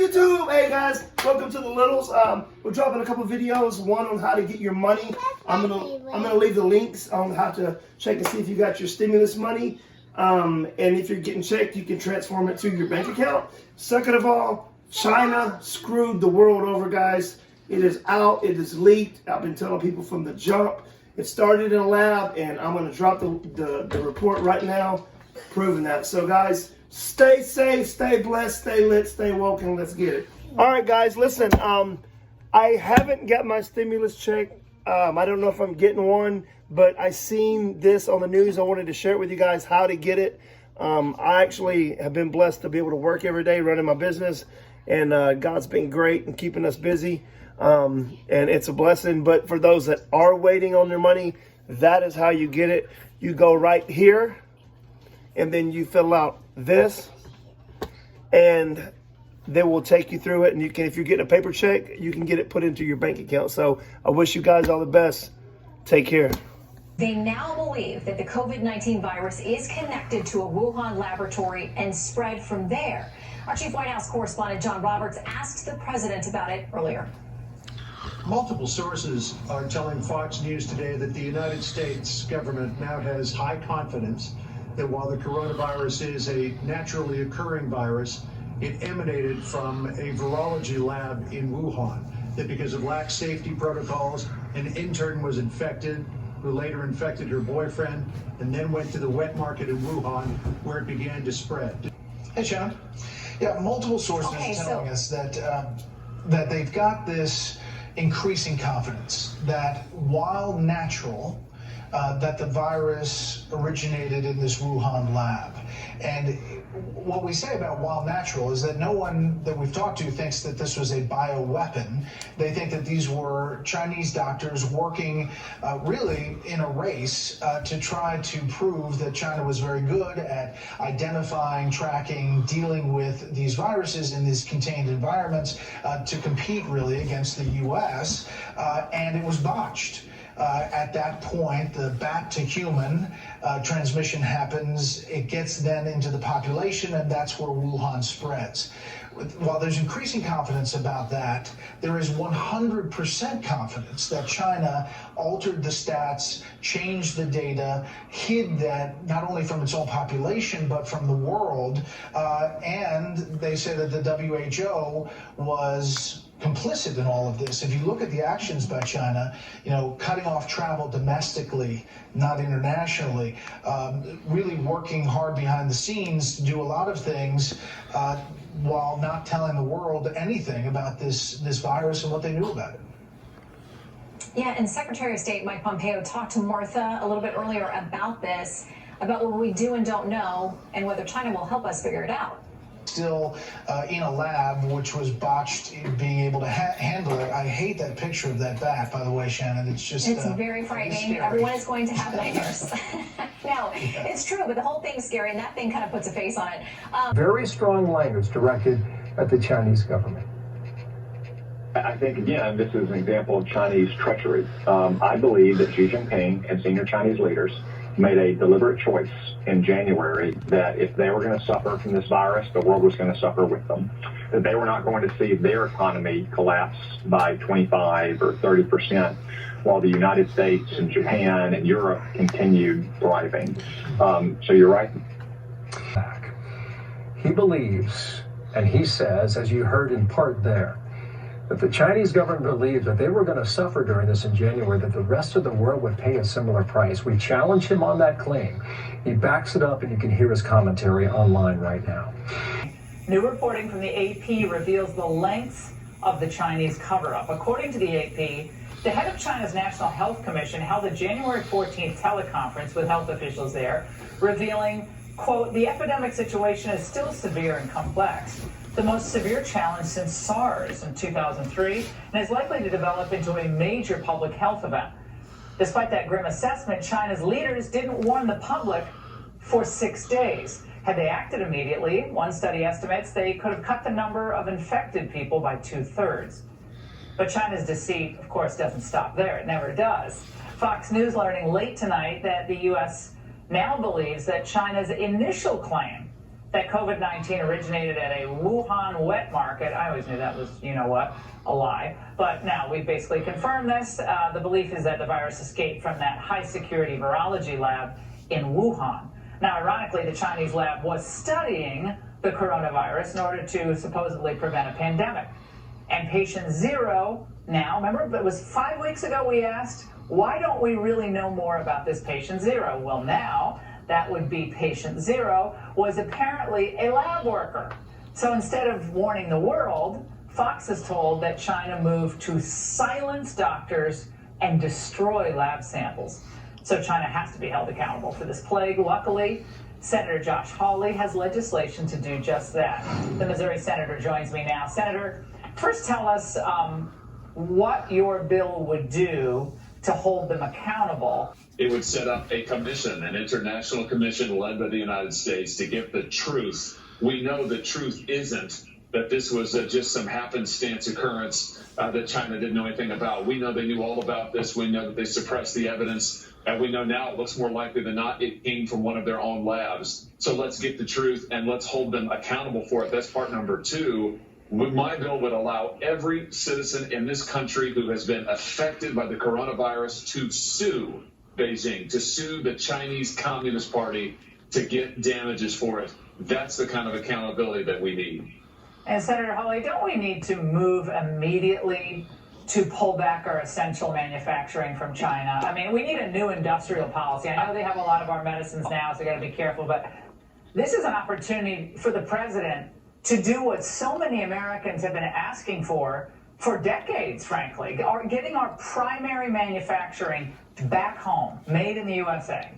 YouTube? Hey guys, welcome to the Littles. We're dropping a couple videos. One on how to get your money. I'm gonna leave the links on how to check and see if you got your stimulus money. And if you're getting checked, you can transform it to your bank account. Second of all, China screwed the world over, guys. It is out. It is leaked. I've been telling people from the jump. It started in a lab, and I'm gonna drop the report right now, proving that. So guys, stay safe, stay blessed, stay lit, stay woke, and let's get it. All right, guys, listen. I haven't got my stimulus check. I don't know if I'm getting one, but I seen this on the news. I wanted to share it with you guys how to get it. I actually have been blessed to be able to work every day running my business, and God's been great and keeping us busy. And it's a blessing. But for those that are waiting on their money, that is how you get it. You go right here, and then you fill out this, and they will take you through it. And you can, if you're getting a paper check, you can get it put into your bank account. So I wish you guys all the best. Take care. They now believe that the COVID-19 virus is connected to a Wuhan laboratory and spread from there. Our Chief White House correspondent John Roberts asked the president about it earlier. Multiple sources are telling Fox News today that the United States government now has high confidence that while the coronavirus is a naturally occurring virus, it emanated from a virology lab in Wuhan, that because of lax safety protocols, an intern was infected, who later infected her boyfriend, and then went to the wet market in Wuhan, where it began to spread. Hey, Sean. Yeah, multiple sources telling us that that they've got this increasing confidence that while natural, that the virus originated in this Wuhan lab. And what we say about while natural is that no one that we've talked to thinks that this was a bioweapon. They think that these were Chinese doctors working really in a race to try to prove that China was very good at identifying, tracking, dealing with these viruses in these contained environments to compete really against the U.S. And it was botched. At that point, the back to human transmission happens. It gets then into the population, and that's where Wuhan spreads. While there's increasing confidence about that, there is 100% confidence that China altered the stats, changed the data, hid that not only from its own population, but from the world. And they say that the WHO was complicit in all of this. If you look at the actions by China, cutting off travel domestically, not internationally, really working hard behind the scenes to do a lot of things while not telling the world anything about this virus and what they knew about it. Yeah, and Secretary of State Mike Pompeo talked to Martha a little bit earlier about this, about what we do and don't know, and whether China will help us figure it out. Still in a lab, which was botched in being able to handle it. I hate that picture of that bat, by the way, Shannon. It's just it's very frightening. Everyone is going to have nightmares. No, it's true, but the whole thing's scary, and that thing kind of puts a face on it. Very strong language directed at the Chinese government. I think, again, this is an example of Chinese treachery. I believe that Xi Jinping and senior Chinese leaders made a deliberate choice in January that if they were going to suffer from this virus, the world was going to suffer with them. That they were not going to see their economy collapse by 25 or 30%, while the United States and Japan and Europe continued thriving. So you're right. He believes, and he says, as you heard in part there, that the Chinese government believed that they were going to suffer during this in January, that the rest of the world would pay a similar price. We challenge him on that claim. He backs it up, and you can hear his commentary online right now. New reporting from the AP reveals the lengths of the Chinese cover-up. According to the AP, the head of China's National Health Commission held a January 14th teleconference with health officials there, revealing, quote, the epidemic situation is still severe and complex, the most severe challenge since SARS in 2003, and is likely to develop into a major public health event. Despite that grim assessment, China's leaders didn't warn the public for 6 days. Had they acted immediately, one study estimates they could have cut the number of infected people by 2/3. But China's deceit, of course, doesn't stop there. It never does. Fox News learning late tonight that the U.S. now believes that China's initial claim that COVID-19 originated at a Wuhan wet market. I always knew that was, you know what, a lie. But now we've basically confirmed this. The belief is that the virus escaped from that high-security virology lab in Wuhan. Now, ironically, the Chinese lab was studying the coronavirus in order to supposedly prevent a pandemic. And patient zero now, remember, it was 5 weeks ago we asked, why don't we really know more about this patient zero? Well, now, that would be patient zero, was apparently a lab worker. So instead of warning the world, Fox is told that China moved to silence doctors and destroy lab samples. So China has to be held accountable for this plague. Luckily, Senator Josh Hawley has legislation to do just that. The Missouri senator joins me now. Senator, first tell us what your bill would do to hold them accountable. It would set up a commission, an international commission led by the United States to get the truth. We know the truth isn't that this was just some happenstance occurrence that China didn't know anything about. We know they knew all about this. We know that they suppressed the evidence. And we know now it looks more likely than not it came from one of their own labs. So let's get the truth and let's hold them accountable for it. That's part number two. My bill would allow every citizen in this country who has been affected by the coronavirus to sue Beijing, to sue the Chinese Communist Party to get damages for it. That's the kind of accountability that we need. And Senator Hawley, don't we need to move immediately to pull back our essential manufacturing from China? I mean, we need a new industrial policy. I know they have a lot of our medicines now, so we got to be careful, but this is an opportunity for the president to do what so many Americans have been asking for decades, frankly, getting our primary manufacturing back home, made in the USA.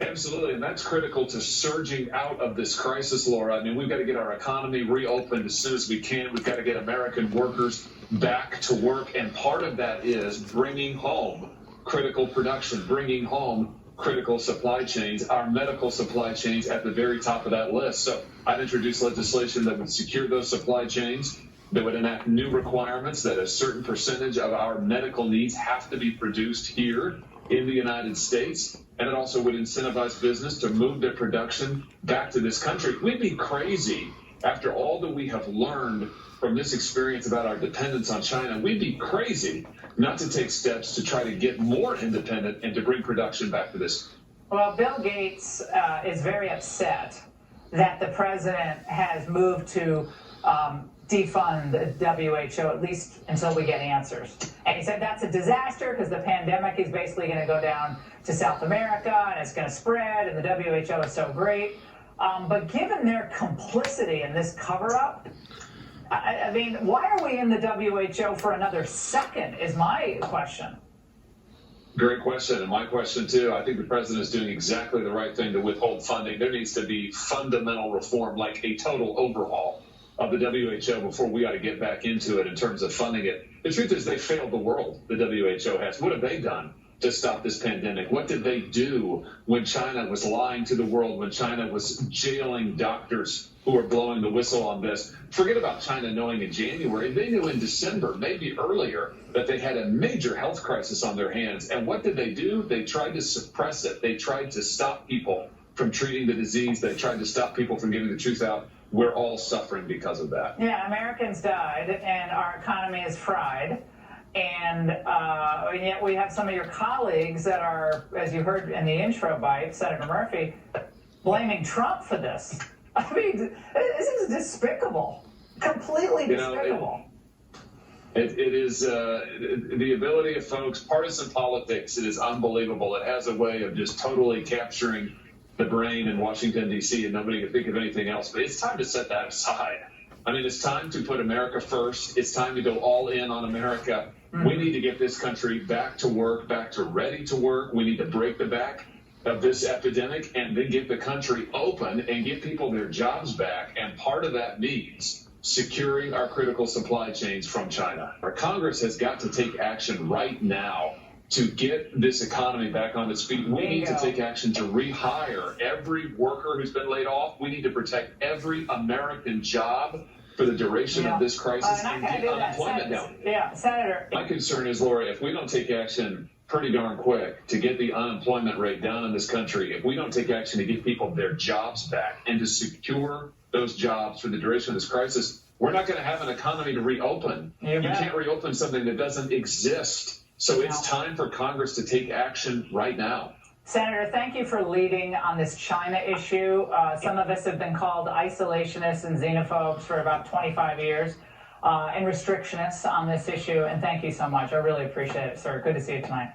Absolutely, and that's critical to surging out of this crisis, Laura. I mean, we've got to get our economy reopened as soon as we can. We've got to get American workers back to work, and part of that is bringing home critical production, bringing home critical supply chains, our medical supply chains at the very top of that list. So I've introduced legislation that would secure those supply chains, that would enact new requirements that a certain percentage of our medical needs have to be produced here in the United States. And it also would incentivize business to move their production back to this country. We'd be crazy, after all that we have learned from this experience about our dependence on China, we'd be crazy not to take steps to try to get more independent and to bring production back to this. Well, Bill Gates is very upset that the president has moved to defund the WHO, at least until we get answers. And he said that's a disaster because the pandemic is basically going to go down to South America and it's going to spread, and the WHO is so great. But given their complicity in this cover-up, I mean, why are we in the WHO for another second is my question. Great question, and my question too. I think the president is doing exactly the right thing to withhold funding. There needs to be fundamental reform, like a total overhaul of the WHO before we ought to get back into it in terms of funding it. The truth is they failed the world, the WHO has. What have they done to stop this pandemic? What did they do when China was lying to the world, when China was jailing doctors who were blowing the whistle on this? Forget about China knowing in January. They knew in December, maybe earlier, that they had a major health crisis on their hands. And what did they do? They tried to suppress it. They tried to stop people from treating the disease. They tried to stop people from getting the truth out. We're all suffering because of that. Yeah, Americans died and our economy is fried. And yet we have some of your colleagues that are, as you heard in the intro by Senator Murphy, blaming Trump for this. I mean, this is despicable, completely despicable. It is the ability of folks, partisan politics, it is unbelievable. It has a way of just totally capturing the brain in Washington, D.C., and nobody can think of anything else. But it's time to set that aside. I mean, it's time to put America first. It's time to go all in on America. We need to get this country back to work, back to ready to work. We need to break the back of this epidemic and then get the country open and get people their jobs back. And part of that means securing our critical supply chains from China. Our Congress has got to take action right now to get this economy back on its feet. We need to take action to rehire every worker who's been laid off. We need to protect every American job for the duration of this crisis and get unemployment down. Yeah, Senator. My concern is, Laura, if we don't take action pretty darn quick to get the unemployment rate down in this country. If we don't take action to give people their jobs back and to secure those jobs for the duration of this crisis, we're not going to have an economy to reopen. You can't reopen something that doesn't exist. So it's time for Congress to take action right now. Senator, thank you for leading on this China issue. Some of us have been called isolationists and xenophobes for about 25 years and restrictionists on this issue. And thank you so much. I really appreciate it, sir. Good to see you tonight.